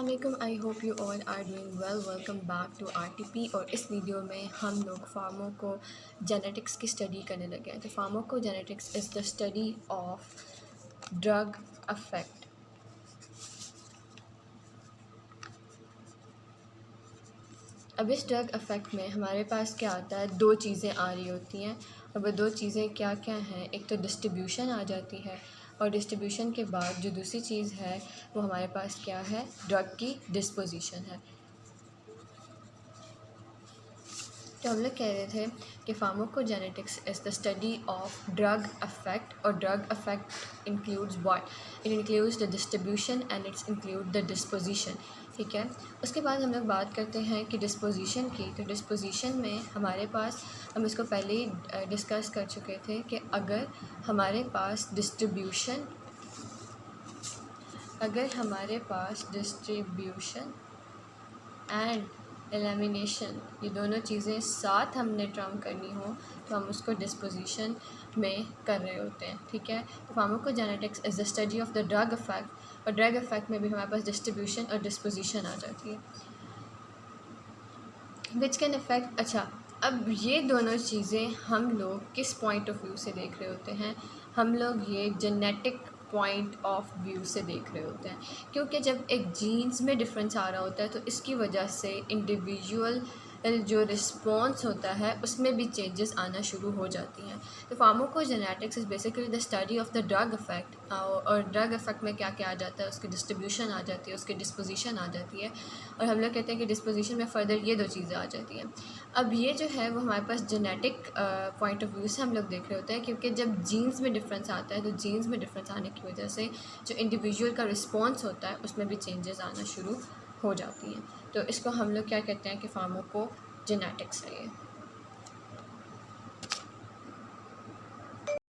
अस्सलामुअलैकुम। I hope you all are doing well. Welcome back to RTP. और इस video में हम लोग फार्माकोजेनेटिक्स की स्टडी करने लगे हैं। तो pharmacogenetics is the study of drug affect. अब इस ड्रग अफेक्ट में हमारे पास क्या आता है, दो चीज़ें आ रही होती हैं और वो दो चीज़ें क्या क्या हैं। एक तो डिस्ट्रीब्यूशन आ जाती है और डिस्ट्रीब्यूशन के बाद जो दूसरी चीज़ है वो हमारे पास क्या है, ड्रग की डिस्पोजिशन है। तो हम लोग कह रहे थे कि pharmacogenetics is the study of drug affect. और drug affect includes what, it includes the distribution and its include the disposition. ठीक है, उसके बाद हम लोग बात करते हैं कि डिस्पोजिशन की। तो डिस्पोजिशन में हमारे पास, हम इसको पहले ही डिस्कस कर चुके थे कि अगर हमारे पास डिस्ट्रीब्यूशन एंड एलिमिनेशन, ये दोनों चीज़ें साथ हमने टर्म करनी हो तो हम उसको डिस्पोजिशन में कर रहे होते हैं। ठीक है, तो pharmacogenetics is the study of the drug affect. और ड्रग अफेक्ट में भी हमारे पास डिस्ट्रीब्यूशन और डिस्पोजिशन आ जाती है, विच कैन अफेक्ट। अच्छा, अब ये दोनों चीज़ें हम लोग किस पॉइंट ऑफ व्यू से देख रहे होते हैं, हम लोग ये जेनेटिक पॉइंट ऑफ व्यू से देख रहे होते हैं। क्योंकि जब एक जीन्स में डिफरेंस आ रहा होता है तो इसकी वजह से इंडिविजुअल जो रिस्पॉन्स होता है उसमें भी चेंजेस आना शुरू हो जाती हैं। तो pharmacogenetics is basically the study of the drug affect. और ड्रग अफेक्ट में क्या क्या आ जाता है, उसकी डिस्ट्रीब्यूशन आ जाती है, उसकी डिस्पोजिशन आ जाती है। और हम लोग कहते हैं कि डिस्पोजिशन में फ़र्दर ये दो चीज़ें आ जाती हैं। अब ये जो है वो हमारे पास जेनेटिक पॉइंट ऑफ व्यू से हम लोग देख रहे होते हैं, क्योंकि जब जीन्स में डिफरेंस आता है तो जीन्स में डिफरेंस आने की वजह से जो इंडिविजुअल का रिस्पॉन्स होता है उसमें भी चेंजेस आना शुरू हो जाती हैं। तो इसको हम लोग क्या कहते हैं कि फार्माकोजेनेटिक्स है ये।